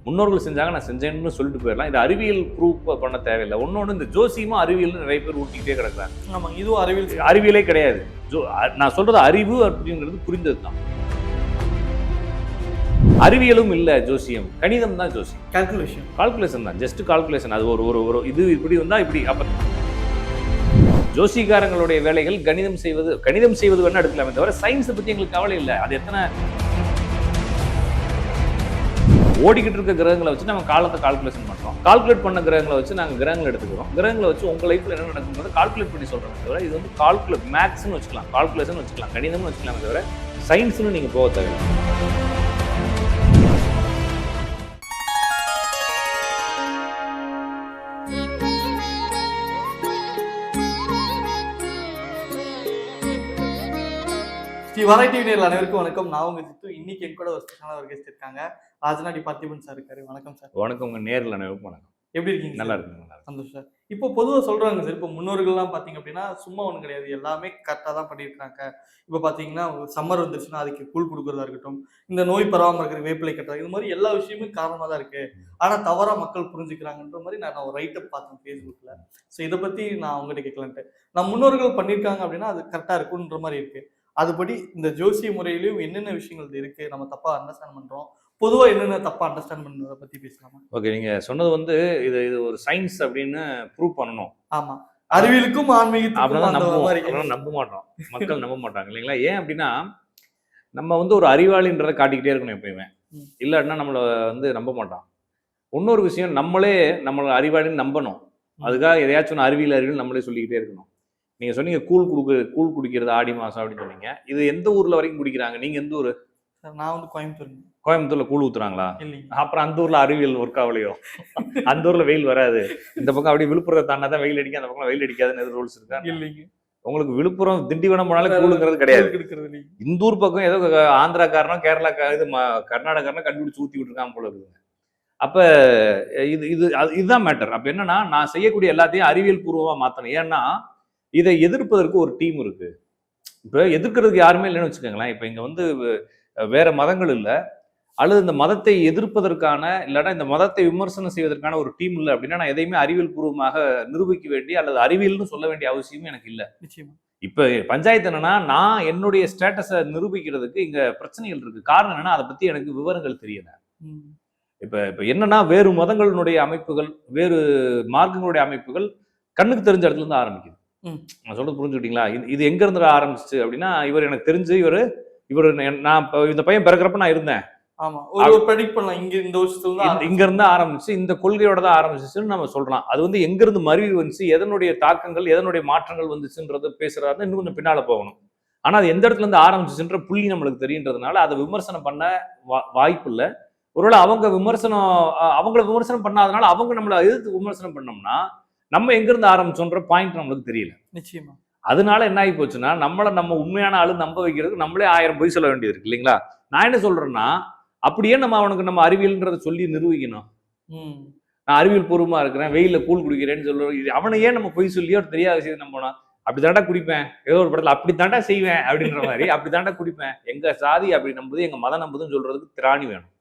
முன்னோர்கள் செஞ்சாங்க நான் செஞ்சேன்னு சொல்லிட்டு போயிடலாம். இது அறிவியல் ப்ரூஃப் பண்ண தேவையில்லை. ஒன்னொன்று இந்த ஜோசியமும் அறிவியல் நிறைய பேர் ஊட்டிக்கிட்டே கிடக்குறாங்க. ஆமாங்க, இதுவும் அறிவியல். அறிவியலே கிடையாது. நான் சொல்றது அறிவு அப்படிங்கிறது புரிந்தது தான். அறிவியலும் இல்ல ஜோசியம், கணிதம் தான் ஜோசியம். கால்குலேஷன் தான், ஜஸ்ட் கால்குலேஷன். அது ஒரு இது இப்படி வந்தா இப்படி. அப்ப ஜோசிகாரங்களுடைய வேலைகள் கணிதம் செய்வது வேணா எடுக்கலாமே தவிர சயின்ஸை பத்தி எங்களுக்கு கவலை இல்லை. அது எத்தனை ஓடிக்கிட்டு இருக்க கிரகங்களை வச்சு நம்ம காலத்தை கால்குலேஷன் பண்றோம். கால்குலேட் பண்ண கிரகங்களை வச்சு நாங்கள் கிரகங்களை எடுத்துக்கிறோம். கிரகங்களை வச்சு உங்க லைஃப்ல என்ன நடக்குங்கிறத கால்குலேட் பண்ணி சொல்றோம் தவிர இது வந்து கால்குலேட் மேக்ஸ்ன்னு வச்சுக்கலாம், கால்குலேஷன் வச்சுக்கலாம், கணிதம்னு வச்சுக்கலாம் தவிர சயின்ஸ்னு நீங்க போக தேவையில்லை. வரை டிவி நேயர்கள் அனைவருக்கும் வணக்கம். நான் உங்க ஜித்து. இன்னைக்கு என் கூட ஒரு ஸ்பெஷலான ஒரு கெஸ்ட் இருக்காங்க. ராஜநாடி பார்த்திபன் சார் இருக்காரு. வணக்கம் சார். வணக்கம். உங்க நேரில் அனைவருக்கும் வணக்கம். எப்படி இருக்கீங்க? நல்லா இருக்குங்க. சந்தோஷம் சார். இப்போ பொதுவாக சொல்றாங்க சார், இப்போ முன்னோர்கள்லாம் பார்த்தீங்க அப்படின்னா சும்மா ஒன்றும் கிடையாது, எல்லாமே கரெக்டாக தான் பண்ணியிருக்காங்க. இப்போ பார்த்தீங்கன்னா சம்மர் வந்துருச்சுன்னா அதுக்கு கூழ் கொடுக்குறதா இருக்கட்டும், இந்த நோய் பரவாமல் இருக்கிற வேப்பிலை கட்டுறது, இது மாதிரி எல்லா விஷயமும் காரணமாக தான் இருக்கு. ஆனால் தவறாக மக்கள் புரிஞ்சுக்கிறாங்கன்ற மாதிரி நான் ஒரு ரைட்டப் பார்த்தேன் ஃபேஸ்புக்கில். ஸோ இதை பற்றி நான் உங்கள்கிட்ட கேட்கலான்ட்டு, நான் முன்னோர்கள் பண்ணியிருக்காங்க அப்படின்னா அது கரெக்டாக இருக்குன்ற மாதிரி இருக்கு. அதுபடி இந்த ஜோசிய முறையிலையும் என்னென்ன விஷயங்கள் இருக்கு, நம்ம தப்பா அண்டர்ஸ்டாண்ட் பண்றோம், பொதுவா என்னென்ன தப்பா அண்டர்ஸ்டாண்ட் பண்றத பத்தி பேசலாமா? ஓகே, நீங்க சொன்னது வந்து இது ஒரு சயின்ஸ் அப்படின்னு ப்ரூவ் பண்ணணும். ஆமா, அறிவியலுக்கும் ஆன்மீகத்துக்கும் நம்ப மாட்டோம், மக்கள் நம்ப மாட்டாங்க இல்லைங்களா? ஏன் அப்படின்னா நம்ம வந்து ஒரு அறிவாளின்றதை காட்டிக்கிட்டே இருக்கணும் எப்பயுமே. இல்லாட்டினா நம்மளை வந்து நம்ப மாட்டான். இன்னொரு விஷயம், நம்மளை அறிவாளின்னு நம்பணும். அதுக்காக எதையாச்சும் அறிவியல் நம்மளே சொல்லிக்கிட்டே இருக்கணும். நீங்க சொன்னீங்க கூழ் குடிக்கிறது ஆடி மாசம் அப்படின்னு சொன்னீங்க. இது எந்த ஊர்ல வரைக்கும் குடிக்கிறாங்க? நீங்க எந்த ஊரு? நான் வந்து கோயம்புத்தூர். கோயம்புத்தூர்ல கூழ் ஊத்துறாங்களா? அப்புறம் அந்த ஊர்ல அறிவியல் ஒர்க் ஆகலையோ? அந்த ஊர்ல வெயில் வராது. இந்த பக்கம் அப்படியே விழுப்புரத்தை தாண்டாதான் வெயில் அடிக்கும், அந்த பக்கம் வெயில் அடிக்காதுன்னு எது ரூல்ஸ் இருக்கா? இல்லைங்க. உங்களுக்கு விழுப்புரம் திண்டிவனம் போனாலே கூழுங்கிறது கிடையாது. இந்த ஊர் பக்கம் ஏதோ ஆந்திராக்காரனோ இது கர்நாடகாரனோ கண்டுபிடிச்சு ஊத்தி விட்டுருக்காங்க போல இருக்குங்க. அப்ப இதுதான் மேட்டர். அப்ப என்னன்னா, நான் செய்யக்கூடிய எல்லாத்தையும் அறிவியல் பூர்வமா மாத்தணும். ஏன்னா இதை எதிர்ப்பதற்கு ஒரு டீம் இருக்கு. இப்ப எதிர்க்கிறதுக்கு யாருமே இல்லைன்னு வச்சுக்கோங்களேன். இப்ப இங்க வந்து வேற மதங்கள் இல்லை, அல்லது இந்த மதத்தை எதிர்ப்பதற்கான இல்லைன்னா இந்த மதத்தை விமர்சனம் செய்வதற்கான ஒரு டீம் இல்லை அப்படின்னா நான் எதையுமே அறிவியல் பூர்வமாக நிரூபிக்க வேண்டிய அல்லது அறிவியல்னு சொல்ல வேண்டிய அவசியமும் எனக்கு இல்லை. இப்ப பஞ்சாயத்து என்னன்னா, நான் என்னுடைய ஸ்டேட்டஸை நிரூபிக்கிறதுக்கு இங்க பிரச்சனைகள் இருக்கு. காரணம் என்னன்னா, அதை பத்தி எனக்கு விவரங்கள் தெரியல. இப்ப என்னன்னா, வேறு மதங்களினுடைய அமைப்புகள், வேறு மார்க்கங்களுடைய அமைப்புகள் கண்ணுக்கு தெரிஞ்ச இடத்துல இருந்து ஆரம்பிக்குது. நான் சொல்றது புரிஞ்சுக்கிட்டீங்களா? இது எங்க இருந்து ஆரம்பிச்சு அப்படின்னா, இவர் எனக்கு தெரிஞ்சு இவர் நான் இந்த பையன் பிறக்கிறப்ப நான் இருந்தேன். ஆமா, ஒரு ப்ரெடிக்ட் பண்ணலாம். இங்க இருந்து ஆரம்பிச்சு இந்த கொள்கையோட தான் ஆரம்பிச்சுன்னு நம்ம சொல்றோம். அது வந்து எங்க இருந்து மருவி வந்துச்சு, எதனுடைய தாக்கங்கள், எதனுடைய மாற்றங்கள் வந்துச்சுன்றது பேசுறதா இன்னும் கொஞ்சம் பின்னால போகணும். ஆனா அது எந்த இடத்துல இருந்து ஆரம்பிச்சுன்ற புள்ளி நம்மளுக்கு தெரியுன்றதுனால அதை விமர்சனம் பண்ண வாய்ப்பு இல்லை. ஒருவேளை அவங்கள விமர்சனம் பண்ணாதனால அவங்க நம்மளை எதிர்த்து விமர்சனம் பண்ணோம்னா நம்ம எங்க இருந்து ஆரம்பிச்சோன்ற பாயிண்ட் நம்மளுக்கு தெரியல. நிச்சயமா. அதனால என்ன ஆகி போச்சுன்னா, நம்ம உண்மையான ஆளு நம்ப வைக்கிறதுக்கு நம்மளே 1000 பொய் சொல்ல வேண்டியது இருக்கு இல்லைங்களா? நான் என்ன சொல்றேன்னா, அப்படியே நம்ம அறிவியல்ன்றதை சொல்லி நிரூபிக்கணும். நான் அறிவியல் பூர்வமா இருக்கிறேன், வெயில கூழ் குடிக்கிறேன்னு சொல்லுவோம். அவனை ஏன் நம்ம பொய் சொல்லியோ தெரியாத விஷயத்தை நம்பினா, அப்படி தாண்டா குடிப்பேன், ஏதோ ஒரு படத்துல அப்படி தாண்டா செய்வேன் அப்படின்ற மாதிரி, அப்படி தாண்டா குடிப்பேன், எங்க சாதி அப்படி நம்புது, எங்க மதம் நம்புதுன்னு சொல்றதுக்கு திராணி வேணும்.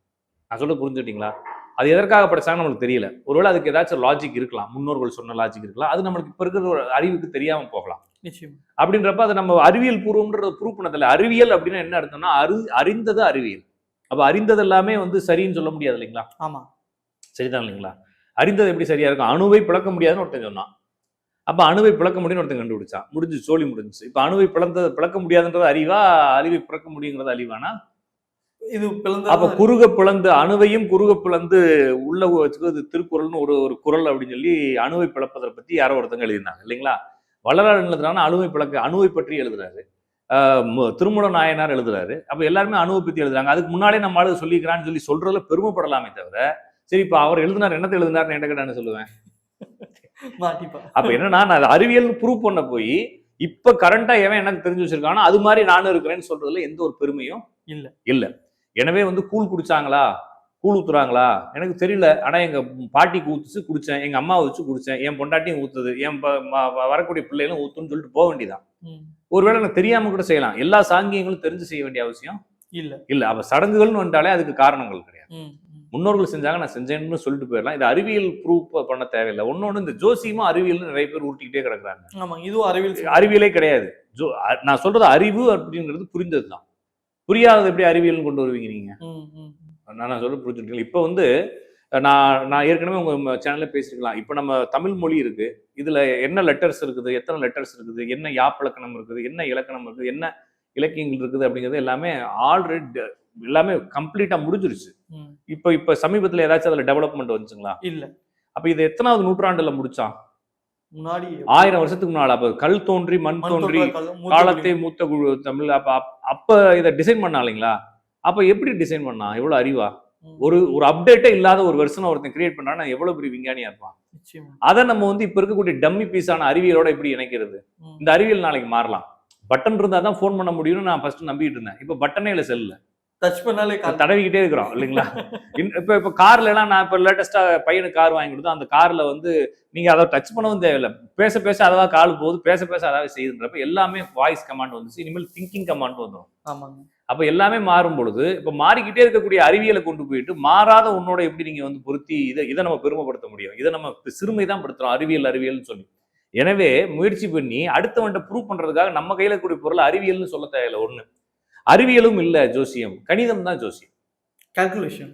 நான் சொல்ல புரிஞ்சுட்டீங்களா? அது எதற்காக படிச்சாங்க நம்மளுக்கு தெரியல. ஒருவேளை அதுக்கு ஏதாச்சும் லாஜிக் இருக்கலாம், முன்னோர்கள் சொன்ன லாஜிக் இருக்கலாம். அது நம்மளுக்கு இப்ப இருக்கிற ஒரு அறிவுக்கு தெரியாம போகலாம். அப்படின்றப்ப அது நம்ம அறிவியல் பூர்வம்ன்றத ப்ரூவ் பண்ணதில்லை. அறிவியல் அப்படின்னா என்ன அர்த்தம்னா, அறிந்தது அறிவியல். அப்ப அறிந்தது எல்லாமே வந்து சரின்னு சொல்ல முடியாது இல்லைங்களா? ஆமா, சரிதான் இல்லைங்களா? அறிந்தது எப்படி சரியா இருக்கும்? அணுவை பிளக்க முடியாதுன்னு ஒருத்தன் சொன்னான். அப்ப அணுவை பிளக்க முடியும்னு ஒருத்தன் கண்டுபிடிச்சான். முடிஞ்சு சோழி முடிஞ்சுச்சு. இப்ப அணுவை பிளக்க முடியாதுன்றது அறிவா, அறிவை பிளக்க முடியுங்கிறது அறிவானா? இது அப்ப அணுவையும் குறுக பிளந்து உள்ள வச்சுக்கிறது திருக்குறள்னு ஒரு குறள் அப்படின்னு சொல்லி அணுவை பிளப்பதை பத்தி யாரோ ஒருத்தங்க எழுதினாங்க இல்லைங்களா? வள்ளலார் எழுதுறாங்கன்னா அணுவை பற்றி எழுதுறாரு. திருமூல நாயனார் எழுதுறாரு. அப்ப எல்லாருமே அணுவை பத்தி எழுதுறாங்க. அதுக்கு முன்னாலே நம்ம ஆளு சொல்லிக்கிறான்னு சொல்றதுல பெருமைப்படலாமே தவிர, சரி இப்ப அவர் எழுதினார் என்னத்தை எழுதினார்னு என்ன கேட்டான்னு சொல்லுவேன். அப்ப என்னன்னா, நான் அறிவியல் ப்ரூவ் பண்ண போய் இப்ப கரண்டா எவன் எனக்கு தெரிஞ்சு வச்சிருக்கானோ அது மாதிரி நானும் இருக்கிறேன்னு சொல்றதுல எந்த ஒரு பெருமையும் இல்ல. எனவே வந்து கூழ் குடிச்சாங்களா, கூழ் ஊத்துறாங்களா எனக்கு தெரியல. ஆனா எங்க பாட்டிக்கு ஊத்துச்சு குடிச்சேன், எங்க அம்மா வச்சு குடிச்சேன், என் பொண்டாட்டியும் ஊத்துது, என் வரக்கூடிய பிள்ளைகளும் ஊத்துன்னு சொல்லிட்டு போக வேண்டியதான். ஒருவேளை எனக்கு தெரியாம கூட செய்யலாம். எல்லா சாங்கியங்களும் தெரிஞ்சு செய்ய வேண்டிய அவசியம் இல்ல. அப்ப சடங்குகள்னு வந்துட்டாலே அதுக்கு காரணங்கள் கிடையாது. முன்னோர்கள் செஞ்சாங்க நான் செஞ்சேன்னு சொல்லிட்டு போயிடலாம். இது அறிவியல் ப்ரூவ் பண்ண தேவையில்லை. ஒன்னொன்னு இந்த ஜோசியமும் அறிவியல் நிறைய பேர் உருட்டிக்கிட்டே கிடக்குறாங்க. ஆமா, இதுவும் அறிவியல். அறிவியலே கிடையாது. நான் சொல்றது அறிவு அப்படிங்கிறது புரிந்தது தான். புரியாதது எப்படி அறிவியல் கொண்டு வருவீங்க நீங்க? நான் சொல்ல புரிஞ்சுருக்கீங்க. இப்போ வந்து நான் ஏற்கனவே உங்க சேனல்ல பேசிருக்கலாம். இப்போ நம்ம தமிழ் மொழி இருக்கு, இதுல என்ன லெட்டர்ஸ் இருக்குது, எத்தனை லெட்டர்ஸ் இருக்குது, என்ன யாப்பிலக்கணம் இருக்குது, என்ன இலக்கணம் இருக்குது, என்ன இலக்கியங்கள் இருக்குது அப்படிங்கிறது எல்லாமே ஆல்ரெடி எல்லாமே கம்ப்ளீட்டா முடிஞ்சிருச்சு. இப்ப சமீபத்துல ஏதாச்சும் அதுல டெவலப்மெண்ட் வந்துச்சுங்களா? இல்ல. அப்ப இது எத்தனாவது நூற்றாண்டுல முடிச்சான்? முன்னாடி 1000 வருஷத்துக்கு முன்னால. அப்ப கல் தோன்றி மண் தோன்றி காலத்தை மூத்த குழு தமிழ். அப்ப இதை டிசைன் பண்ணா இல்லைங்களா? அப்ப எப்படி டிசைன் பண்ணா? எவ்வளவு அறிவா? ஒரு அப்டேட்டே இல்லாத ஒரு வெர்ஷன் ஒருத்தன் கிரியேட் பண்ணா எவ்வளவு பெரிய விஞ்ஞானியா இருப்பான். அதை நம்ம வந்து இப்ப இருக்கக்கூடிய டம்மி பீஸான அறிவியலோட எப்படி இணைக்கிறது? இந்த அறிவியல் நாளைக்கு மாறலாம். பட்டன் இருந்தா தான் போன் பண்ண முடியும்னு நான் ஃபர்ஸ்ட் நம்பிட்டு இருந்தேன். இப்ப பட்டனே இல்ல, செல்ல டச் பண்ணாலே தடவிக்கிட்டே இருக்கிறோம் இல்லைங்களா? இப்ப கார்ல எல்லாம் நான் இப்ப லேட்டஸ்டா பையனுக்கு கார் வாங்கி கொடுத்தா அந்த கார்ல வந்து நீங்க அதை டச் பண்ணவும் தேவையில்லை. பேச பேச அதாவது கால் போகுது, பேச பேச அதாவது செய்யுதுன்றப்ப எல்லாமே வாய்ஸ் கமாண்ட் வந்துச்சு. இனிமேல் திங்கிங் கமாண்ட் வந்துடும். ஆமாங்க. அப்ப எல்லாமே மாறும் பொழுது இப்ப மாறிக்கிட்டே இருக்கக்கூடிய அறிவியலை கொண்டு போயிட்டு மாறாத உன்னோட எப்படி நீங்க வந்து பொருத்தி இதை நம்ம பெருமைப்படுத்த முடியும்? இதை நம்ம சிறுமை தான் படுத்துறோம் அறிவியல்னு சொல்லி. எனவே முயற்சி பண்ணி அடுத்தவன்ட்ட ப்ரூவ் பண்றதுக்காக நம்ம கையில இருக்கக்கூடிய பொருள் அறிவியல்னு சொல்ல தேவையில்லை. ஒண்ணு அறிவியலும் இல்ல, ஜோசியம் கணிதம் தான். ஜோசியம்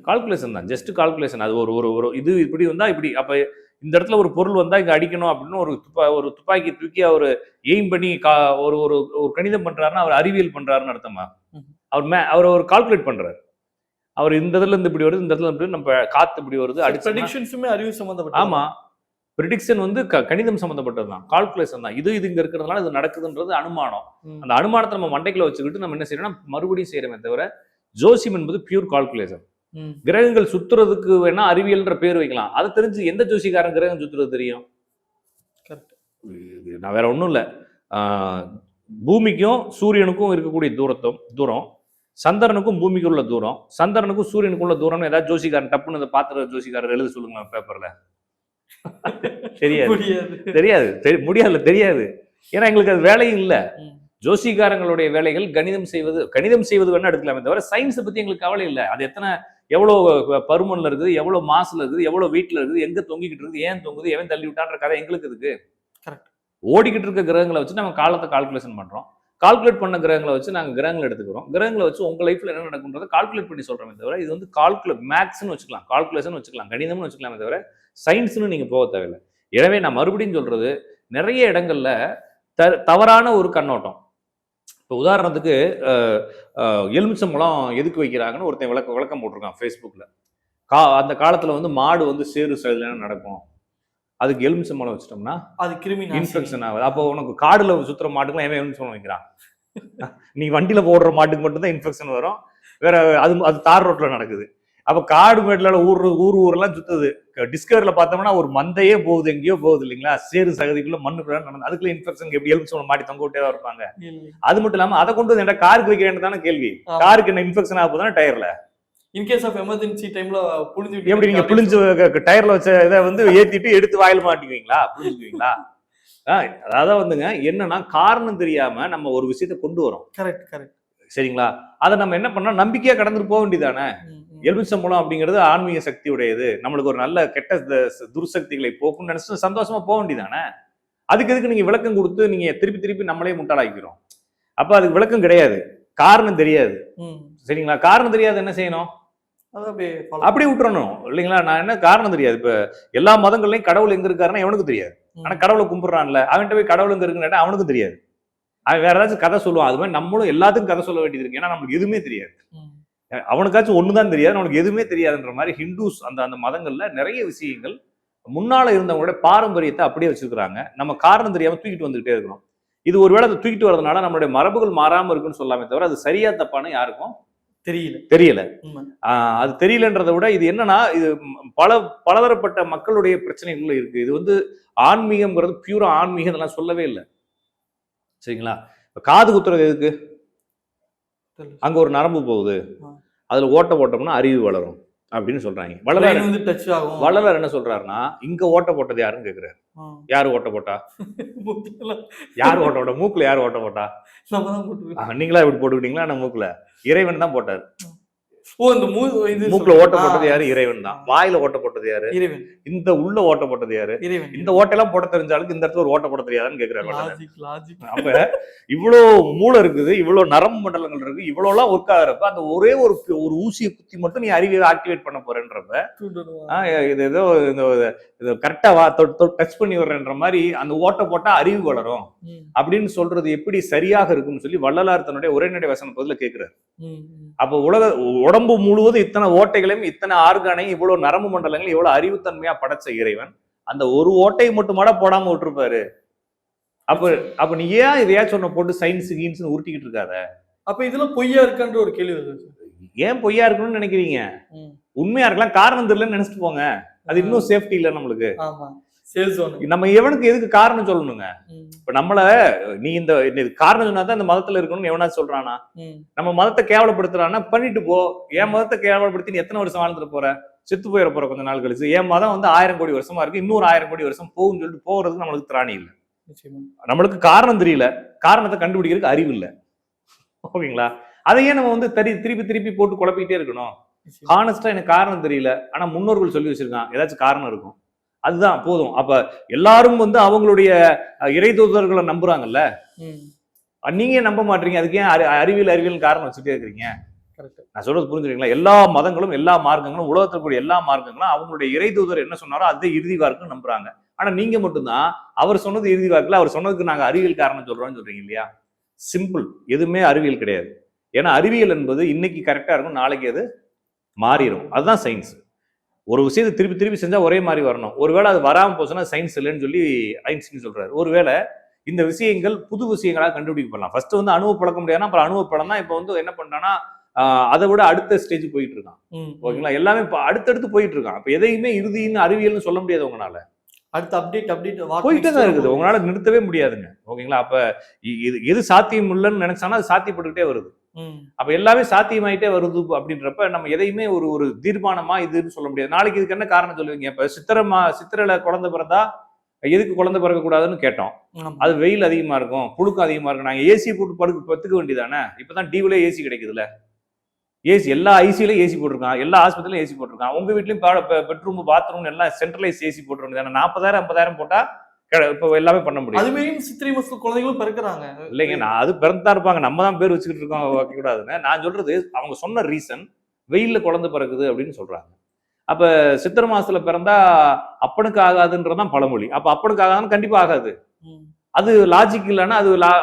கால்குலேஷன் தான், ஜஸ்ட் கால்குலேஷன். அது ஒரு இது இப்படி வந்தா இப்படி, அப்ப இந்த இடத்துல ஒரு பொருள் வந்தா இங்க அடிக்கணும் அப்படின்னு ஒரு துப்பாக்கி தூக்கி அவர் எய்ம் பண்ணி ஒரு கணிதம் பண்றாருன்னா அவர் அறிவியல் பண்றாருன்னு அர்த்தமா? அவர் ஒரு கால்குலேட் பண்றாரு. அவர் இந்த இடத்துல இருந்து இப்படி வருது, இந்த இடத்துல இருந்து நம்ம காத்து இப்படி வருது, அறிவு சம்பந்தப்பட்ட. ஆமா, ப்ரிடிக்ஷன் வந்து கணிதம் சம்பந்தப்பட்டது தான், கால்குலேஷன் தான். இது இங்க இருக்கிறதுனால இது நடக்குதுன்றது அனுமானம். அந்த அனுமானத்தை நம்ம மண்டைக்குள்ள வச்சுக்கிட்டு நம்ம என்ன செய்யறோம்னா மறுபடியும் செய்யறோமே தவிர ஜோசியம் என்பது பியூர் கால்குலேஷன். கிரகங்கள் சுத்துறதுக்கு வேணா அறிவியல்ன்ற பேர் வைக்கலாம். அதை தெரிஞ்சு எந்த ஜோசிக்காரன் கிரகம் சுத்துறது தெரியும்? நான் வேற ஒண்ணும் இல்ல, பூமிக்கும் சூரியனுக்கும் இருக்கக்கூடிய தூரம், சந்திரனுக்கும் பூமிக்கும் உள்ள தூரம், சந்திரனுக்கும் சூரியனுக்கும் உள்ள தூரம் ஏதாவது ஜோசிக்காரன் டப்புன்னு அதை பாத்துற ஜோசிக்காரர் எழுத சொல்லுங்க பேப்பர்ல. தெரியாது. தெரியாது. ஏன்னா எங்களுக்கு அது வேலையும் இல்ல. ஜோசிகாரங்களுடைய வேலைகள் கணிதம் செய்வது வேணா எடுக்கலாமே தவிர சயின்ஸ் பத்தி எங்களுக்கு கவலை இல்லை. அது எவ்வளவு பருமன்ல இருக்குது, எவ்வளவு மாசுல இருக்குது, எவ்வளவு வீட்டுல இருக்குது, எங்க தொங்கிக்கிட்டு இருக்குது, ஏன் தொங்குது, எவன் தள்ளி விட்டான்ற கதை எங்களுக்கு இருக்கு. ஓடிக்கிட்டு இருக்க கிரகங்களை வச்சு நம்ம காலத்தை கால்குலேஷன் பண்றோம். கால்குலேட் பண்ண கிரகங்களை வச்சு நாங்க கிரகங்களை எடுத்துக்கிறோம். கிரகங்களை வச்சு உங்க லைஃப்ல என்ன நடக்குன்றதை கால்குலேட் பண்ணி சொல்றோமே தவிர இது வந்து மேக்ஸ்ன்னு வச்சுக்கலாம், கால்குலேஷன் வச்சுக்கலாம், கணிதம்னு வச்சுக்கலாமே தவிர சயின்ஸ்னு நீங்க போக தேவையில்லை. எனவே நான் மறுபடியும் சொல்றது, நிறைய இடங்கள்ல தவறான ஒரு கண்ணோட்டம். இப்போ உதாரணத்துக்கு எலுமிச்சம்பழம் எதுக்கு வைக்கிறாங்கன்னு ஒருத்தன் விளக்கம் போட்டிருக்கான் ஃபேஸ்புக்கில். அந்த காலத்தில் வந்து மாடு வந்து சேறு சைடில் நடக்கும், அதுக்கு எலுமிச்சம்பழம் வச்சிட்டோம்னா அது கிருமி இன்ஃபெக்ஷன் ஆகுது. அப்போ உனக்கு காடுல சுற்றுற மாட்டுக்குலாம் ஏன் எலுமிச்சம்பழம் வைக்கிறான்? நீ வண்டியில் போடுற மாட்டுக்கு மட்டும்தான் இன்ஃபெக்ஷன் வரும், வேற அது தார் ரோட்டில் நடக்குது. அப்போ காடு மேட்ல ஊர்லாம் சுத்துது. டிஸ்கவரியில் பார்த்தோம்னா ஒரு மந்தையே போகுது, எங்கேயோ போகுது இல்லைங்களா? சேறு சகதிக்குள்ள மண்ணுக்குள்ள நடந்து அதுக்குள்ள இன்ஃபெக்ஷன் எப்படி எலுமிச்சம்பழம் மாட்டி தொங்க விட்டே தான் இருப்பாங்க. அது மட்டும் இல்லாம அதை கொண்டு வந்து காருக்கு வைக்க வேண்டியதான கேள்வி. காருக்கு என்ன இன்ஃபெக்ஷன் ஆக போதுன்னா டயர்ல இன்கேஸ் ஆஃப் எமர்ஜென்சி டைம்ல புளிஞ்சு எப்படி நீங்க புளிஞ்சு டயர்ல வச்ச இதை வந்து ஏத்திட்டு எடுத்து வாயில மாட்டிக்குவீங்களா? புரிஞ்சுக்குவீங்களா? அதான் வந்துங்க என்னன்னா காரணம் தெரியாம நம்ம ஒரு விஷயத்த கொண்டு வரோம். கரெக்ட் சரிங்களா? அதை நம்ம என்ன பண்ணா நம்பிக்கையா கடந்துட்டு போக வேண்டியதானே. எலுமிச்சம்பழம் அப்படிங்கிறது ஆன்மீக சக்தி உடையது, நம்மளுக்கு ஒரு நல்ல கெட்ட துர்சக்திகளை போக்குன்னு நினைச்சு சந்தோஷமா போக வேண்டியதானே. அதுக்கு எதுக்கு நீங்க விளக்கம் கொடுத்து நீங்க திருப்பி நம்மளே முட்டாளாக்கிறோம்? அப்ப அதுக்கு விளக்கம் கிடையாது, காரணம் தெரியாது. சரிங்களா? காரணம் தெரியாது, என்ன செய்யணும்? அப்படி விட்டுறணும் இல்லைங்களா? நான் என்ன காரணம் தெரியாது. இப்ப எல்லா மதங்கள்லயும் கடவுள் எங்க இருக்காருன்னா எவனுக்கு தெரியாது. ஆனா கடவுளை கும்பிடுறான்ல, அவன்கிட்ட போய் கடவுள் எங்க இருக்குன்னு அவனுக்கும் தெரியாது. அவன் வேற ஏதாச்சும் கதை சொல்லுவான். அது மாதிரி நம்மளும் எல்லாத்துக்கும் கதை சொல்ல வேண்டியது இருக்கு. ஏன்னா நம்மளுக்கு எதுவுமே தெரியாது. அவனுக்காச்சும் ஒண்ணுதான் தெரியாது, அவனுக்கு எதுவுமே தெரியாதுன்ற மாதிரி ஹிந்துஸ் அந்த மதங்கள்ல நிறைய விஷயங்கள் முன்னால இருந்தவங்களோட பாரம்பரியத்தை அப்படியே வச்சிருக்கிறாங்க. நம்ம காரணம் தெரியாம தூக்கிட்டு வந்துகிட்டே இருக்கிறோம். இது ஒருவேளை அதை தூக்கிட்டு வரதுனால நம்மளுடைய மரபுகள் மாறாம இருக்குன்னு சொல்லாமே தவிர அது சரியா தப்பான்னு யாருக்கும் தெரியல. அது தெரியலன்றதை விட இது என்னன்னா, இது பலதரப்பட்ட மக்களுடைய பிரச்சனைகள் இருக்கு. இது வந்து ஆன்மீகம்ங்கிறது பியூரா ஆன்மீகம் இதெல்லாம் சொல்லவே இல்லை. சரிங்களா? காது குத்துறது எதுக்கு? அங்க ஒரு நரம்பு போகுது, அதுல ஓட்ட போட்டோம்னா அறிவு வளரும் அப்படின்னு சொல்றாங்க. வள்ளலார் என்ன சொல்றாருன்னா, இங்க ஓட்ட போட்டது யாருன்னு கேக்குறாரு. யாரு ஓட்ட போட்டா? யாரு ஓட்ட போட்டா? மூக்குல யாரு ஓட்ட போட்டா? நீங்களா இப்படி போட்டுக்கிட்டீங்களா? நம்ம மூக்குல இறைவன் தான் போட்டாரு. இந்த மூக்குல ஓட்ட போட்டது யாரு? இறைவன் தான். வாயில ஓட்ட போட்டது யாரு? இறைவன். இந்த உள்ள ஓட்ட போட்டது யாரு? இறைவன். இந்த ஓட்டையெல்லாம் போட தெரிஞ்சாலும் இந்த இடத்துல ஒரு ஓட்ட போட தெரியாதான்னு கேக்குறாங்க. லாஜிக். அப்ப இவ்வளோ மூளை இருக்குது, இவ்வளவு நரம்பு மண்டலங்கள் இருக்கு, இவ்வளவு எல்லாம் ஒர்க் ஆகுறப்ப அந்த ஒரே ஒரு ஊசியை குத்தி மட்டும் நீ அறிவியலை ஆக்டிவேட் பண்ண போறேன்றப்ப இது ஏதோ கரெக்டா டச் பண்ணி வர்றன்ற மாதிரி அந்த ஓட்ட போட்டா அறிவு வளரும் அப்படின்னு சொல்றது எப்படி சரியாக இருக்கும்னு சொல்லி வள்ளலார் தன்னுடைய உரைநடை வசன பதில கேட்கிறாரு. அப்ப உடம்பு முழுவதும் இத்தனை ஓட்டைகளையும் இத்தனை ஆர்கானையும் இவ்வளவு நரம்பு மண்டலங்கள் இவ்வளவு அறிவுத்தன்மையா படைச்ச இறைவன் அந்த ஒரு ஓட்டையை மட்டும் போடாம விட்டுருப்பாரு. அப்ப நீ ஏன் இதையா சொன்ன போட்டு சயின்ஸ் கீன்ஸ் உருட்டிக்கிட்டு இருக்காத? அப்ப இதுல பொய்யா இருக்கான்ற ஒரு கேள்வி வருது. ஏன் பொய்யா இருக்கணும்னு நினைக்கிறீங்க? உண்மையா இருக்கலாம், காரணம் தெரியலன்னு நினைச்சிட்டு போங்க. அது இன்னும் சேஃப்டி இல்ல நம்மளுக்கு. நம்ம எவனுக்கு எதுக்கு காரணம் சொல்லணுங்க? இப்ப நம்மள நீ இந்த காரணம் சொன்னாதான் இந்த மதத்துல இருக்கணும்னு எவனா சொல்றானா? நம்ம மதத்தை கேவலப்படுத்துறான்னா பண்ணிட்டு போ. என் மதத்தை கேவலப்படுத்தி நீ எத்தனை வருஷம் வாழ்ந்துட்டு போற? செத்து போயிட போற கொஞ்ச நாள் கழிச்சு. என் மதம் 1000 கோடி வருஷமா இருக்கு, இன்னொரு 1000 கோடி வருஷம் போகும்னு சொல்லிட்டு போறதுக்கு நம்மளுக்கு திராணி இல்லை. நம்மளுக்கு காரணம் தெரியல, காரணத்தை கண்டுபிடிக்கிறதுக்கு அறிவு இல்லை. ஓகேங்களா? அதையே நம்ம திருப்பி திருப்பி போட்டு குழப்பிக்கிட்டே இருக்கணும். ஹானஸ்டா எனக்கு காரணம் தெரியல, ஆனா முன்னோர்கள் சொல்லி வச்சிருக்கான், ஏதாச்சும் காரணம் இருக்கும், அதுதான் போதும். அப்ப எல்லாரும் அவங்களுடைய இறை தூதர்களை நம்புறாங்கல்ல, நீங்க நம்ப மாட்டீங்க, அதுக்கு ஏன் அறிவியல் காரணம் வச்சுட்டே இருக்கிறீங்க? நான் சொல்றது புரிஞ்சுக்கிறீங்களா? எல்லா மதங்களும் எல்லா மார்க்கங்களும் உலகத்தில் கூடிய எல்லா மார்க்கங்களும் அவங்களுடைய இறை தூதர் என்ன சொன்னாரோ அதை இறுதி வாக்குன்னு நம்புறாங்க. ஆனா நீங்க மட்டும்தான் அவர் சொன்னது இறுதி வாக்குல, அவர் சொன்னதுக்கு நாங்க அறிவியல் காரணம் சொல்றோம்னு சொல்றீங்க இல்லையா? சிம்பிள், எதுவுமே அறிவியல் கிடையாது. ஏன்னா அறிவியல் என்பது இன்னைக்கு கரெக்டா இருக்கும், நாளைக்கு அது மாறிடும். அதுதான் சயின்ஸ். ஒரு விஷயத்தை திருப்பி திருப்பி செஞ்சா ஒரே மாதிரி வரணும். ஒருவேளை அது வராம போச்சுன்னா சயின்ஸ் இல்லைன்னு சொல்லி ஐன்ஸ்டீன் சொல்றாரு. ஒருவேளை இந்த விஷயங்கள் புது விஷயங்களாக கண்டுபிடிக்கப்படலாம். ஃபர்ஸ்ட் அணுவை பழக்க முடியாதுன்னா அப்புறம் அணுவை படம் தான் இப்ப என்ன பண்றான்னா அதை விட அடுத்த ஸ்டேஜ் போயிட்டு இருக்கான். ஓகேங்களா? எல்லாமே அடுத்தடுத்து போயிட்டு இருக்கான். அப்ப எதையுமே இறுதின்னு அறிவியல்னு சொல்ல முடியாது. உங்களால அடுத்த அப்டேட் போயிட்டே தான் இருக்குது, உங்களால நிறுத்தவே முடியாதுங்க. ஓகேங்களா? அப்ப எது சாத்தியம் இல்லைன்னு நினைச்சானா அது சாத்தியப்பட்டுக்கிட்டே வருது. அப்ப எல்லாமே சாத்தியமாயிட்டே வருது. அப்படின்றப்ப நம்ம எதையுமே ஒரு தீர்மானமா இதுன்னு சொல்ல முடியாது. நாளைக்கு இதுக்கு என்ன காரணம் சொல்லுவீங்க? இப்ப சித்திரையில குழந்தை பிறந்தா எதுக்கு குழந்தை பிறக்க கூடாதுன்னு கேட்டோம். அது வெயில் அதிகமா இருக்கும், புழுக்கம் அதிகமா இருக்கும், நாங்க ஏசி போட்டு பத்துக்க வேண்டியதானே. இப்பதான் டிவில ஏசி கிடைக்குதுல்ல, ஏசி எல்லா ஐசியிலும் ஏசி போட்டிருக்கான், எல்லா ஆஸ்பத்திரியிலும் ஏசி போட்டிருக்கான். உங்க வீட்லயும் பெட்ரூம் பாத்ரூம் எல்லாம் சென்ட்ரலைஸ் ஏசி போட்டுருக்காங்க. 40,000 50,000 போட்டா இப்ப எல்லாமே பண்ண முடியும். அதுவே சித்திரை மாசம் குழந்தைகளும் பிறக்கிறாங்க இல்லைங்க. நான் அது பிறந்தா இருப்பாங்க, நம்ம தான் பேர் வச்சுக்கிட்டு இருக்கோம் வைக்க கூடாதுன்னு. நான் சொல்றது அவங்க சொன்ன ரீசன் வெயில்ல குழந்தை பிறக்குது அப்படின்னு சொல்றாங்க. அப்ப சித்திரை மாசத்துல பிறந்தா அப்பனுக்கு ஆகாதுன்றதான் பழமொழி. அப்ப அப்பனுக்கு ஆகாதுன்னு கண்டிப்பா ஆகாது. அது லாஜிக் இல்லைன்னா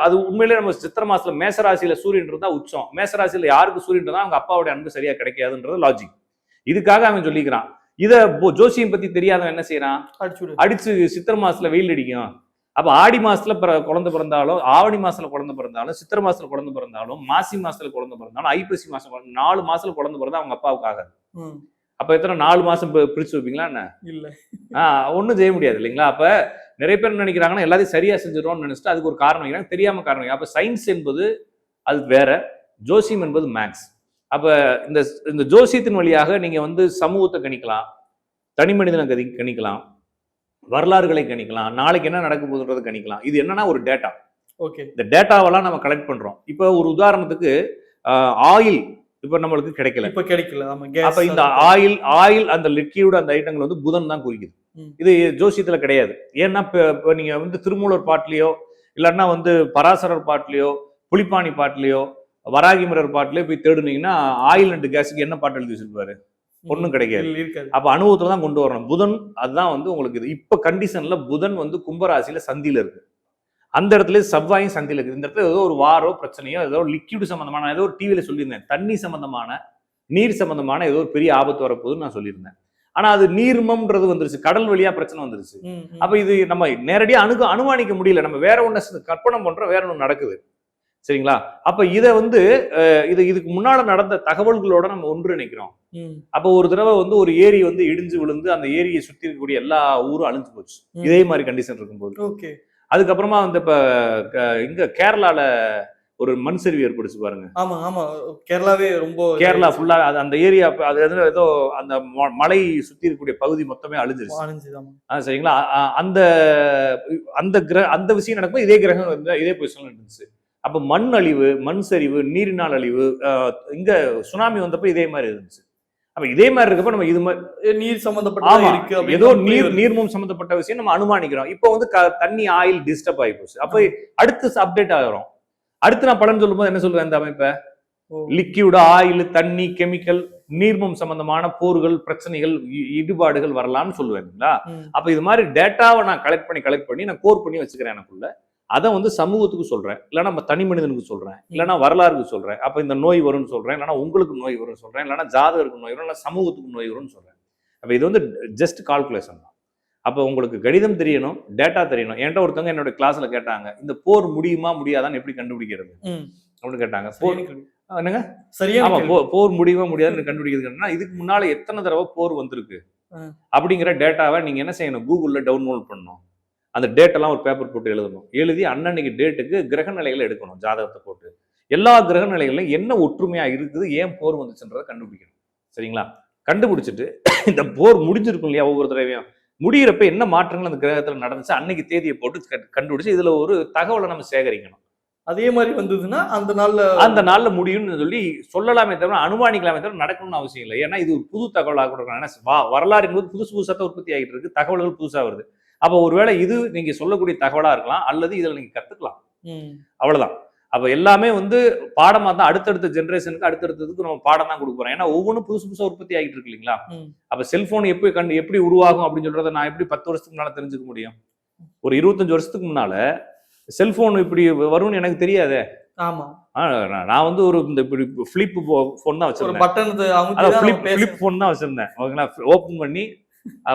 அது உண்மையிலேயே நம்ம சித்திரை மாசத்துல மேசராசியில சூரியன் இருந்தா உச்சம், மேசராசியில யாருக்கு சூரியன் இருந்தா அவங்க அப்பாவுடைய அன்பு சரியா கிடைக்காதுன்றது லாஜிக். இதுக்காக அவன் சொல்லிக்கிறான். இத ஜோசியம் பத்தி தெரியாதவன் என்ன செய்யறான்? அடிச்சு சித்திரை மாசத்துல வெயில் அடிக்கும். அப்ப ஆடி மாசத்துல குழந்தை பிறந்தாலும், ஆவணி மாசத்துல குழந்தை பிறந்தாலும், சித்திரை மாசத்துல குழந்தை பிறந்தாலும், மாசி மாசத்துல குழந்தை பிறந்தாலும், ஐப்பசி மாசம் 4 மாசத்துல குழந்தை பிறந்தா அவங்க அப்பாவுக்கு ஆகாது. அப்ப எத்தனை 4 மாசம் பிரிச்சு வைப்பீங்களா என்ன? இல்ல, ஒண்ணும் செய்ய முடியாது இல்லைங்களா? அப்ப நிறைய பேர் நினைக்கிறாங்கன்னா எல்லாத்தையும் சரியா செஞ்சிடறோம்னு நினைச்சிட்டு அதுக்கு ஒரு காரணம் வைக்கிறாங்க, தெரியாம காரணம் வைக்கிறாங்க. அப்ப சயின்ஸ் என்பது அது வேற, ஜோசியம் என்பது மேக்ஸ். அப்ப இந்த ஜோசியத்தின் வழியாக நீங்க சமூகத்தை கணிக்கலாம், தனி மனிதனை கணிக்கலாம், வரலாறுகளை கணிக்கலாம், நாளைக்கு என்ன நடக்க போகுதுன்றது கணிக்கலாம். இது என்னன்னா ஒரு டேட்டா. ஓகே, இந்த டேட்டாவெல்லாம் நம்ம கலெக்ட் பண்றோம். இப்போ ஒரு உதாரணத்துக்கு ஆயில் இப்ப நம்மளுக்கு கிடைக்கல. அப்ப இந்த ஆயில் அந்த லிக்யூட் அந்த ஐட்டங்கள் புதன் தான் குறிக்குது. இது ஜோசியத்துல கிடையாது. ஏன்னா இப்ப நீங்க திருமூலர் பாட்டிலையோ இல்லைன்னா பராசரர் பாட்டிலையோ புலிப்பாணி பாட்டிலையோ வராகிமரர் பாட்டிலையோ போய் தேடுனீங்கன்னா ஆயில் அண்ட் கேஸுக்கு என்ன பாட்டு எழுதி வச்சிருப்பாரு? ஒண்ணும் கிடைக்காது. அப்ப அனுபவத்துல தான் கொண்டு வரணும். புதன் அதுதான் உங்களுக்கு இது. இப்ப கண்டிஷன்ல புதன் கும்பராசியில சந்தியில இருக்கு. அந்த இடத்துல செவ்வாயும் சந்தியில இருக்கு. இந்த இடத்துல ஏதோ ஒரு வாரோ பிரச்சனையோ ஏதோ லிக்யூடு சம்பந்தமான ஏதோ ஒரு டிவியில சொல்லியிருந்தேன், தண்ணி சம்பந்தமான நீர் சம்பந்தமான ஏதோ ஒரு பெரிய ஆபத்து வரப்போகுதுன்னு நான் சொல்லியிருந்தேன். ஆனா அது நீர்மம்ன்றது வந்துருச்சு, கடல் வழியா பிரச்சனை வந்துருச்சு. அப்ப இது நம்ம நேரடியா அனுமானிக்க முடியல, நம்ம வேற ஒண்ணு கற்பனை பண்றோம், வேற ஒண்ணு நடக்குது. சரிங்களா? அப்ப இத இதுக்கு முன்னால நடந்த தகவல்களோட நம்ம ஒன்றிணைக்கிறோம். அப்ப ஒரு தடவை ஒரு ஏரி இடிஞ்சு விழுந்து அந்த ஏரியை சுத்தி இருக்கக்கூடிய எல்லா ஊரும் அழிஞ்சு போச்சு. இதே மாதிரி கண்டிஷன் இருக்கும்போது அதுக்கப்புறமா இப்ப இங்க கேரளால ஒரு மண் சரிவு ஏற்படுச்சு பாருங்க. ஆமா ஆமா, கேரளாவே ரொம்ப கேரளா ஃபுல்லா அந்த ஏரியா அது ஏதோ அந்த மலை சுத்தி இருக்கக்கூடிய பகுதி மொத்தமே அழிஞ்சிருச்சு. சரிங்களா? அந்த விஷயம் நடக்கும், இதே கிரகம் இதே பொசிஷன்ல இருந்துச்சு. அப்ப மண் அழிவு, மண் சரிவு, நீரினால் அழிவு, இங்க சுனாமி வந்தப்ப இதே மாதிரி இருந்துச்சு. அப்ப இதே மாதிரி இருக்கப்ப நம்ம இது மாதிரி நீர் சம்பந்தப்பட்டதா இருக்கு ஏதோ நீர்மூலம் சம்பந்தப்பட்ட விஷயம் நம்ம அனுமானிக்கிறோம். இப்போ வந்து தண்ணி ஆயில் டிஸ்டர்ப் ஆகி போச்சு. அப்ப அடுத்து அப்டேட் ஆகிறோம். அடுத்து நான் பலன் சொல்லும்போது என்ன சொல்லுவேன், இந்த அமைப்பை லிக்யூடு, ஆயில், தண்ணி, கெமிக்கல், நீர்மம் சம்பந்தமான போர்கள், பிரச்சனைகள், இடுபாடுகள் வரலாம்னு சொல்லுவேன். அப்ப இது மாதிரி டேட்டாவை நான் கலெக்ட் பண்ணி நான் கோர் பண்ணி வச்சுக்கிறேன் எனக்குள்ள. அதை வந்து சமூகத்துக்கு சொல்றேன், இல்லைன்னா நம்ம தனி மனிதனுக்கு சொல்றேன், இல்லைன்னா வரலாறுக்கு சொல்றேன். அப்ப இந்த நோய் வரும்னு சொல்றேன், இல்லைன்னா உங்களுக்கு நோய் வரும்னு சொல்றேன், இல்லைன்னா ஜாதகருக்கு நோய் வரும், இல்லைன்னா சமூகத்துக்கு நோய் வரும்னு சொல்றேன். அப்ப இது வந்து ஜஸ்ட் கால்குலேஷன் தான். அப்ப உங்களுக்கு கணிதம் தெரியணும், டேட்டா தெரியணும். என்கிட்ட ஒருத்தவங்க என்னோட கிளாஸ்ல கேட்டாங்க, இந்த போர் முடியுமா முடியாதான்னு எப்படி கண்டுபிடிக்கிறது அப்படின்னு கேட்டாங்க. என்னங்க சரியா? ஆமா, போர் முடியுமா முடியாதுன்னு கண்டுபிடிக்கிறதுன்னா இதுக்கு முன்னால எத்தனை தடவை போர் வந்திருக்கு அப்படிங்கிற டேட்டாவை நீங்க என்ன செய்யணும், கூகுள்ல டவுன்லோட் பண்ணணும். அந்த டேட்டெல்லாம் ஒரு பேப்பர் போட்டு எழுதணும். எழுதி அன்னன்னைக்கு டேட்டுக்கு கிரக நிலைகளை எடுக்கணும், ஜாதகத்தை போட்டு எல்லா கிரக நிலைகளிலும் என்ன ஒற்றுமையா இருக்குது, ஏன் போர் வந்துச்சுன்றதை கண்டுபிடிக்கணும். சரிங்களா? கண்டுபிடிச்சிட்டு இந்த போர் முடிஞ்சிருக்கும் இல்லையா, ஒவ்வொரு தடவையும் முடிகிறப்ப என்ன மாற்றங்கள் அந்த கிரகத்துல நடந்துச்சு அன்னைக்கு தேதியை போட்டு கண்டுபிடிச்சு இதுல ஒரு தகவலை நம்ம சேகரிக்கணும். அதே மாதிரி வந்ததுன்னா அந்த நாள்ல முடியும்னு சொல்லி சொல்லலாமே தவிர அனுமானிக்கலாமே தவிர நடக்கணும்னு அவசியம் இல்லை. ஏன்னா இது ஒரு புது தகவலாக கொடுக்கணும். வரலாறு புதுசு புதுசாக உற்பத்தி ஆகிட்டு இருக்கு, தகவல்கள் புதுசா வருது. அப்ப ஒருவேளை இது நீங்க சொல்லக்கூடிய தகவலா இருக்கலாம், அல்லது இதுல நீங்க கத்துக்கலாம். அவ்வளவுதான். அப்ப எல்லாமே வந்து பாடமா தான் அடுத்தடுத்த ஜெனரேஷனுக்கு அடுத்தடுத்ததுக்கு நம்ம பாடம் தான் கொடுக்க போறோம். ஏன்னா ஒவ்வொன்றும் புதுசு புதுசா உற்பத்தி ஆகிட்டு இருக்கு இல்லைங்களா? அப்ப செல்போன் எப்படி உருவாகும் அப்படின்னு சொல்றதை நான் எப்படி 10 வருஷத்துக்கு முன்னால தெரிஞ்சுக்க முடியும்? ஒரு 25 வருஷத்துக்கு முன்னால செல்போன் இப்படி வரும்னு எனக்கு தெரியாதே. ஆமா, நான் வந்து ஒரு இந்த இப்படி ஃபிளிப் போன் தான் வச்சிருந்தேன். ஃபிளிப் போன் தான் வச்சிருந்தேன். ஓகேங்களா? ஓபன் பண்ணி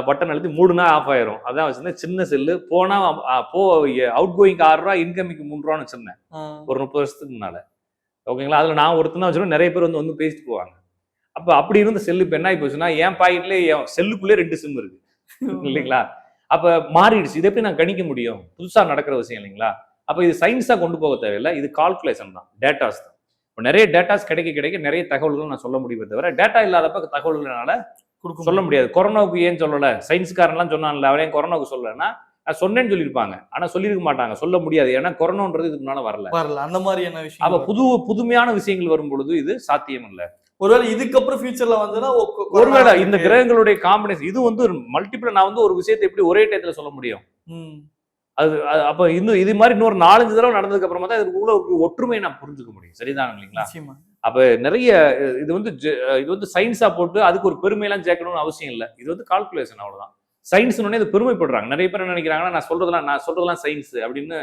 பட்டன் அழுத்தி மூடுனா ஆஃப் ஆயிரும். அதான் வச்சிருந்தேன். சின்ன செல்லு. போனா அவுட் கோயிங் 6 ரூபா, இன்கமிங் 3 ரூபான்னு வச்சிருந்தேன் ஒரு 30 வருஷத்துக்கு முன்னால. ஓகேங்களா? அதுல நான் ஒருத்தன் வச்சிருக்கேன், நிறைய பேர் வந்து பேசிட்டு போவாங்க. அப்ப அப்படி இருந்த செல்லு இப்ப என்ன ஆகி போச்சுன்னா, என் பாக்கெட்லயே என் செல்லுக்குள்ளே 2 சிம் இருக்கு இல்லைங்களா? அப்ப மாறிடுச்சு. இதை எப்படி நான் கணிக்க முடியும்? புதுசா நடக்கிற விஷயம் இல்லைங்களா? அப்ப இது சயின்ஸா கொண்டு போக தேவையில்லை, இது கால்குலேஷன் தான், டேட்டாஸ் தான். இப்போ நிறைய டேட்டாஸ் கிடைக்க நிறைய தகவல்கள் நான் சொல்ல முடியுமே தவிர டேட்டா இல்லாதப்ப தகவல்களால சொல்ல முடியாது. கொரோனாவுக்கு ஏன் சொல்லல, சயின்ஸ்காரன்லாம் சொன்னான்ல, அவன் ஏன் கொரோனாவுக்கு சொல்லலைன்னா நான் சொன்னேன்னு சொல்லியிருப்பாங்க, ஆனா சொல்லியிருக்க மாட்டாங்க, சொல்ல முடியாது. ஏன்னா கொரோனான்றது இதுக்கு முன்னால வரல. அந்த மாதிரியான விஷயம். அப்ப புதுமையான விஷயங்கள் வரும் பொழுது இது சாத்தியம் இல்லை. ஒருவேளை இதுக்கப்புறம் ஃபியூச்சர்ல வந்தா ஒருவேளை இந்த கிரகங்களுடைய காம்பினேஷன் இது வந்து மல்டிபிள். நான் வந்து ஒரு விஷயத்தை எப்படி ஒரே டயத்துல சொல்ல முடியும்? அது அப்ப இன்னும் இது மாதிரி இன்னொரு 4-5 தடவை நடந்ததுக்கு அப்புறமா தான் இதுக்குள்ள ஒரு ஒற்றுமையை நான் புரிஞ்சுக்க முடியும். சரிதான் இல்லைங்களா? அப்ப நிறைய இது வந்து சயின்ஸா போட்டு அதுக்கு ஒரு பெருமையெல்லாம் சேர்க்கணும்னு அவசியம் இல்லை. இது வந்து கால்குலேஷன், அவ்வளவுதான். சயின்ஸ் இது பெருமைப்படுறாங்க. நிறைய பேர் என்ன நினைக்கிறாங்கன்னா, நான் சொல்றதெல்லாம் சயின்ஸ் அப்படின்னு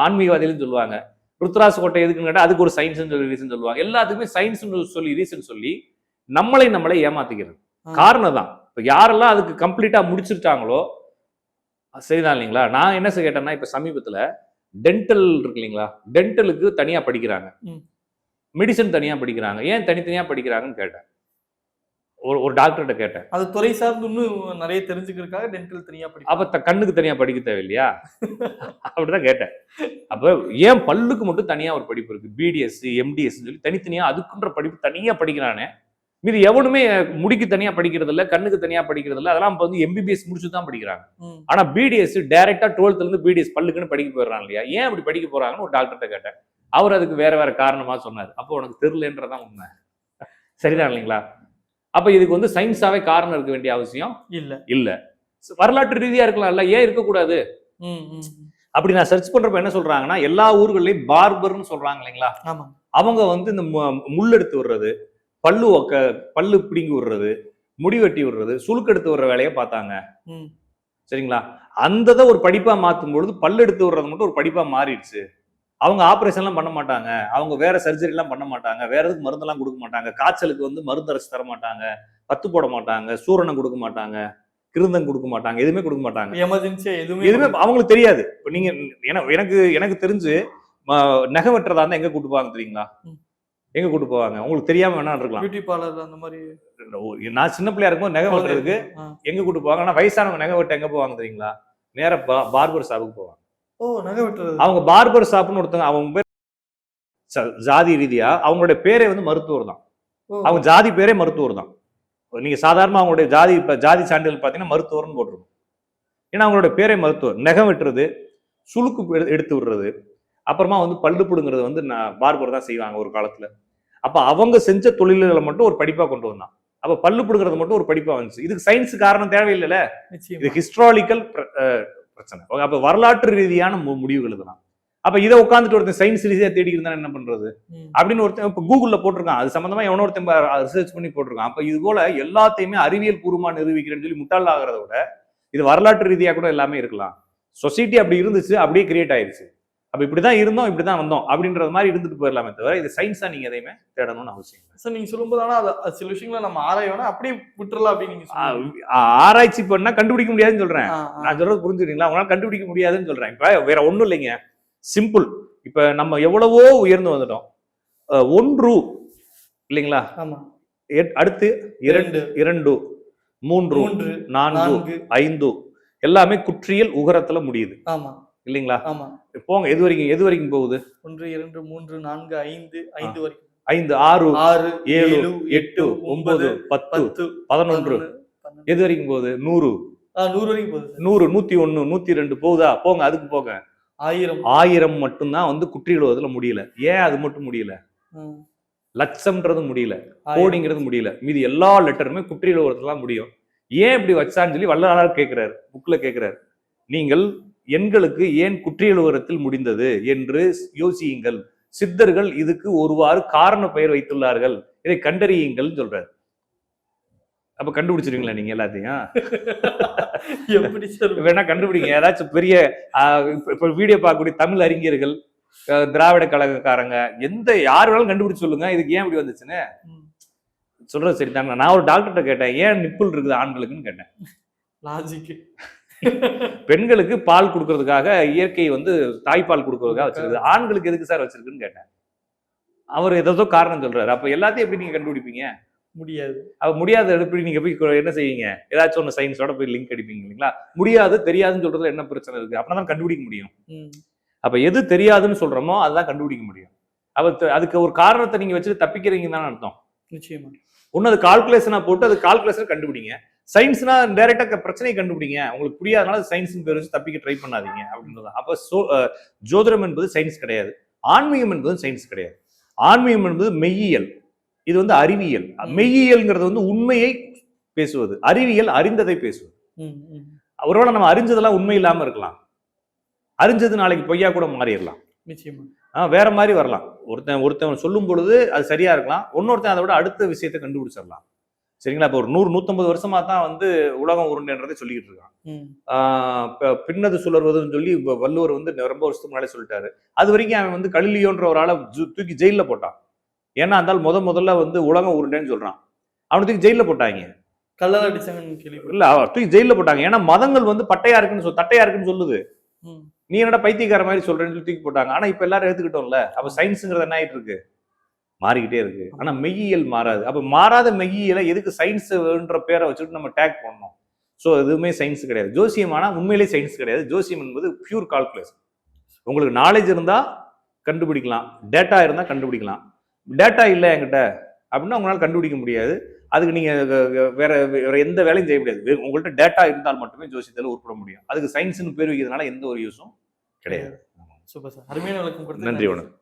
ஆன்மீகவாதிகளும் சொல்லுவாங்க. ருத்ராஸ் கோட்டை எதுக்குன்னு கேட்டா அதுக்கு ஒரு சயின்ஸ் சொல்லி ரீசன் சொல்லுவாங்க. எல்லாத்துக்குமே சயின்ஸ் சொல்லி ரீசன் சொல்லி நம்மளே ஏமாத்திக்கிறது காரணம் தான். இப்ப யாரெல்லாம் அதுக்கு கம்ப்ளீட்டா முடிச்சிருக்காங்களோ, சரிதான் இல்லைங்களா? நான் என்ன கேட்டேன்னா, இப்ப சமீபத்துல டென்டல் இருக்கு இல்லைங்களா, டென்டலுக்கு தனியா படிக்கிறாங்க, மெடிசன் தனியா படிக்கிறாங்க. ஏன் தனித்தனியா படிக்கிறாங்கன்னு கேட்டேன். ஒரு டாக்டர்கிட்ட கேட்டேன். அது துறை சார்ந்து இன்னும் நிறைய தெரிஞ்சுக்கிறதுக்காக டென்டல் தனியா படிக்க. அப்ப கண்ணுக்கு தனியா படிக்க தேவையில்லையா? அப்படிதான் கேட்டேன். அப்ப ஏன் பல்லுக்கு மட்டும் தனியா ஒரு படிப்பு இருக்கு, பிடிஎஸ் எம்டிஎஸ் சொல்லி தனித்தனியா அதுக்குன்ற படிப்பு தனியா படிக்கிறானே. மீது எவனுமே முடிக்கு தனியா படிக்கிறது இல்ல, கண்ணுக்கு தனியா படிக்கிறது இல்ல. அதெல்லாம் இப்ப வந்து எம்பிபிஎஸ் முடிச்சுதான் படிக்கிறாங்க. ஆனா பிடிஎஸ் டைரக்டா 12th இருந்து பிடிஎஸ் பல்லுக்குன்னு படிக்க போயிடுறாங்க இல்லையா? ஏன் அப்படி படிக்க போறாங்கன்னு ஒரு டாக்டர்கிட்ட கேட்டேன். அவர் அதுக்கு வேற காரணமா சொன்னார். அப்போ உனக்கு தெரியலன்றதான் உண்மை. சரிதான் இல்லைங்களா? அப்ப இதுக்கு வந்து சயின்ஸாவே காரணம் இருக்க வேண்டிய அவசியம் இல்ல. வரலாற்று ரீதியா இருக்கலாம்ல, ஏன் இருக்கக்கூடாது? அப்படி நான் சர்ச் பண்றப்ப என்ன சொல்றாங்கன்னா, எல்லா ஊர்களையும் பார்பர்னு சொல்றாங்க இல்லைங்களா? அவங்க வந்து இந்த முள் எடுத்து விடுறது, பல்லு பிடிங்கி விடுறது, முடி வெட்டி விடுறது, சுளுக்கு எடுத்து விடுற வேலையை பார்த்தாங்க. சரிங்களா? அந்த ஒரு படிப்பா மாத்தும் பொழுது பல்லு எடுத்து விடுறது மட்டும் ஒரு படிப்பா மாறிடுச்சு. அவங்க ஆபரேஷன் எல்லாம் பண்ண மாட்டாங்க, அவங்க வேற சர்ஜரி எல்லாம் பண்ண மாட்டாங்க, வேற எதுக்கு மருந்தெல்லாம் கொடுக்க மாட்டாங்க, காய்ச்சலுக்கு வந்து மருந்து அரைச்சு தர மாட்டாங்க, பத்து போட மாட்டாங்க, சூரணம் கொடுக்க மாட்டாங்க, கிருந்தம் கொடுக்க மாட்டாங்க, எதுவுமே கொடுக்க மாட்டாங்க. எமர்ஜென்சியா எதுவுமே அவங்களுக்கு தெரியாது. இப்ப நீங்க எனக்கு தெரிஞ்சு நகை வெட்டுறதா இருந்தா எங்க கூட்டு போவாங்க தெரியுங்களா? எங்க கூட்டு போவாங்க? உங்களுக்கு தெரியாம வேணா இருக்கலாம். பியூட்டி பார்லர் அந்த மாதிரி. நான் சின்ன பிள்ளையா இருக்கும்போது நகை வெட்டுறதுக்கு எங்க கூட்டு போவாங்க. ஆனா வயசானவங்க நகை வெட்ட எங்க போவாங்க தெரியுங்களா? நேர பார்பர் ஷாப்புக்கு போவாங்க. நகை வெட்டுறது. அவங்க பார்பர் ஷாப்னு ஒருத்தங்க, அவங்க பேர் ஜாதி ரீதியா அவங்களுடைய பேரே வந்து மருத்துவர் தான். அவங்க ஜாதி பேரே மருத்துவர் தான். நீங்க சாதாரணமா அவங்களுடைய ஜாதி சான்றிதழ் பாத்தீங்கன்னா மருத்துவர்னு போட்டிருக்கும். ஏன்னா அவங்களுடைய பேரே மருத்துவர். நகை வெட்டுறது, சுளுக்கு எடுத்து விடுறது, அப்புறமா வந்து பல்லு பிடுங்கிறது வந்து பார்பர் தான் செய்வாங்க ஒரு காலத்துல. அப்ப அவங்க செஞ்ச தொழில்களை மட்டும் ஒரு படிப்பா கொண்டு வந்தான். அப்ப பல்லு பிடுங்கிறது மட்டும் ஒரு படிப்பா வந்துச்சு. இதுக்கு சயின்ஸ் காரணம் தேவையில்லைல்ல. இது ஹிஸ்டாரிக்கல் பிரச்சனை. அப்ப வரலாற்று ரீதியான முடிவுகள் இதுதான். அப்ப இதை உட்காந்துட்டு ஒருத்தன் சயின்ஸ் ரீதியா தேடி இருந்தா என்ன பண்றது அப்படின்னு ஒருத்தன் இப்ப கூகுள்ல போட்டிருக்கான். அது சம்பந்தமா எவனோ ஒருத்தன் ரிசர்ச் பண்ணி போட்டிருக்கான். அப்ப இது போல எல்லாத்தையுமே அறிவியல் பூர்வமா நிரூபிக்கிறேன்னு சொல்லி முட்டாள் ஆகிறத விட இது வரலாற்று ரீதியா கூட எல்லாமே இருக்கலாம். சொசைட்டி அப்படி இருந்துச்சு, அப்படியே கிரியேட் ஆயிருச்சு. அப்ப இப்படிதான் இருந்தோம், இப்படிதான் வந்தோம் அப்படின்றது மாதிரி இருந்துட்டு போயிடலாமே தவிர இது சயின்ஸா நீங்க எதையுமே தேடணும்னு அவசியம் இல்லை. சார் நீங்க சொல்லும்போது ஆனா சில விஷயங்களை நம்ம ஆராயணும், அப்படியே விட்டுறலாம் அப்படின்னு நீங்க ஆராய்ச்சி பண்ணா கண்டுபிடிக்க முடியாதுன்னு சொல்றேன். நான் சொல்றது புரிஞ்சுக்கிறீங்களா? உங்களால கண்டுபிடிக்க முடியாதுன்னு சொல்றேன். இப்ப வேற ஒண்ணும் இல்லைங்க, சிம்பிள். இப்ப நம்ம எவ்வளவோ உயர்ந்து வந்துட்டோம். 1 ரூ இல்லைங்களா? அடுத்து 2, 3, 4, 5 எல்லாமே குற்றியல் உகரத்துல முடியுது இல்லைங்களா? போங்க, எது வரைக்கும் போகுது? 1, 2, 3, 4, 5 வரைக்கும். 5, 6, 7, 8, 9, 10, 11 எது வரைக்கும் போகுது? 100. 100 வரைக்கும் போகுது. 100, 101, 102 போகுதா? போங்க, அதுக்கு போங்க. 1000 மட்டும்தான் வந்து குற்றியலுவதுல முடியல. ஏன் அது மட்டும் முடியல? லட்சம்ன்றது முடியல, கோடிங்கிறது முடியல. மீதி எல்லா லெட்டருமே குற்றியலுவதுலாம் முடியும். ஏன் இப்படி வச்சான்னு சொல்லி வள்ளலார் கேட்கிறாரு, புக்ல கேட்கிறாரு. நீங்கள் எண்களுக்கு ஏன் குற்றியலுவரத்தில் முடிந்தது என்று யோசியுங்கள். சித்தர்கள் இதுக்கு ஒருவாறு காரண பெயர் வைத்துள்ளார்கள், இதை கண்டறியுங்கள் சொல்றாரு. அப்ப கண்டுபிடிச்சிருவீங்களா நீங்க எல்லாத்தையும்? வேணா கண்டுபிடிங்க. ஏதாச்சும் பெரிய இப்ப வீடியோ பார்க்கக்கூடிய தமிழ் அறிஞர்கள், திராவிட கழகக்காரங்க, யார் வேணாலும் கண்டுபிடிச்சு சொல்லுங்க இதுக்கு ஏன் இப்படி வந்துச்சுன்னு. சொல்றது சரிதாங்க. நான் ஒரு டாக்டர்கிட்ட கேட்டேன், ஏன் நிப்புள் இருக்குது ஆண்களுக்குன்னு கேட்டேன். லாஜிக். பெண்களுக்கு பால் கொடுக்கறதுக்காக இயற்கை வந்து தாய்ப்பால் கொடுக்கறதுக்காக வச்சிருக்கு, ஆண்களுக்கு எதுக்கு சார் வச்சிருக்குன்னு கேட்டேன். அவர் ஏதோ காரணம் சொல்றாரு. அப்ப எல்லாத்தையும் எப்படி நீங்க கண்டுபிடிப்பீங்க? முடியாது. அப்ப முடியாது எப்படி நீங்க போய் என்ன செய்வீங்க? ஏதாச்சும் ஒன்று சயின்ஸோட போய் லிங்க் அடிப்பீங்க இல்லைங்களா? முடியாது, தெரியாதுன்னு சொல்றதுல என்ன பிரச்சனை இருக்கு? அப்பதான் கண்டுபிடிக்க முடியும். அப்ப எது தெரியாதுன்னு சொல்றோமோ அதுதான் கண்டுபிடிக்க முடியும். அப்ப அதுக்கு ஒரு காரணத்தை நீங்க வச்சுட்டு தப்பிக்கிறீங்கன்னு தான் அர்த்தம். நிச்சயமா. ஒன்னு அது கால்குலேஷனா போட்டு அது கால்குலேஷன் கண்டுபிடிங்க. சயின்ஸ்னா டைரக்டா பிரச்சனையை கண்டுபிடிங்க. உங்களுக்கு புரியாதனால சயின்ஸ் பேர் வச்சு தப்பிக்க ட்ரை பண்ணாதீங்க அப்படின்றதான். அப்ப ஜோதிடம் என்பது சயின்ஸ் கிடையாது, ஆன்மீகம் என்பது சயின்ஸ் கிடையாது. ஆன்மீகம் என்பது மெய்யியல், இது வந்து அறிவியல். மெய்யியல்ங்கிறது வந்து உண்மையை பேசுவது, அறிவியல் அறிந்ததை பேசுவது. ஒருவேளை நம்ம அறிஞ்சதெல்லாம் உண்மை இல்லாம இருக்கலாம், அறிஞ்சது நாளைக்கு பொய்யா கூட மாறிடலாம். நிச்சயமா வேற மாதிரி வரலாம். ஒருத்தன் சொல்லும் பொழுது அது சரியா இருக்கலாம், இன்னொருத்தன் அதை விட அடுத்த விஷயத்தை கண்டுபிடிச்சிடலாம். சரிங்களா? இப்போ ஒரு 100-150 வருஷமா தான் வந்து உலகம் உருண்டைன்றதை சொல்லிக்கிட்டு இருக்கான். பின்னது சுழறுவதுன்னு சொல்லி வள்ளுவர் வந்து ரொம்ப வருஷத்துக்கு முன்னாலே சொல்லிட்டாரு. அது வரைக்கும் அவன் வந்து கலிலியோன்ற ஒரு ஆளை தூக்கி ஜெயில போட்டான். ஏன்னா அந்த முதல்ல வந்து உலகம் உருண்டைன்னு சொல்றான், அவனை தூக்கி ஜெயில போட்டாங்க. கல்லறை அடிச்சாங்கன்னு இல்ல, தூக்கி ஜெயில போட்டாங்க. ஏன்னா மதங்கள் வந்து தட்டையா இருக்குன்னு சொல்லுது. நீ என்னடா பைத்தியக்கார மாதிரி சொல்றேன்னு சொல்லி தூக்கி போட்டாங்க. ஆனா இப்ப எல்லாரும் எடுத்துக்கிட்டோம்ல. அப்ப சயின்ஸுங்கிறது என்ன ஆயிட்டு இருக்கு? மாறிக்கிட்டே இருக்கு. ஆனா மெய்யியல் மாறாது. அப்ப மாறாத மெய்யியலை எதுக்கு சயின்ஸ்ன்ற பேரை வச்சுட்டு நம்ம டேக் பண்ணணும்? ஸோ எதுவுமே சயின்ஸ் கிடையாது. ஜோசியம் ஆனா உண்மையிலே சயின்ஸ் கிடையாது. ஜோசியம் என்பது பியூர் கால்குலேஷன். உங்களுக்கு நாலேஜ் இருந்தா கண்டுபிடிக்கலாம், டேட்டா இருந்தா கண்டுபிடிக்கலாம். டேட்டா இல்லை என்கிட்ட அப்படின்னா உங்களால கண்டுபிடிக்க முடியாது. அதுக்கு நீங்க வேற எந்த வேலையும் செய்ய முடியாது. உங்கள்கிட்ட டேட்டா இருந்தால் மட்டுமே ஜோசியத்தில் உருப்பட முடியும். அதுக்கு சயின்ஸ்னு பேர் வைக்கிறதுனால எந்த ஒரு யூஸும் கிடையாது. சூப்பர் சார், அருமையான விளக்கம் கொடுத்தீங்க. நன்றி, வணக்கம்.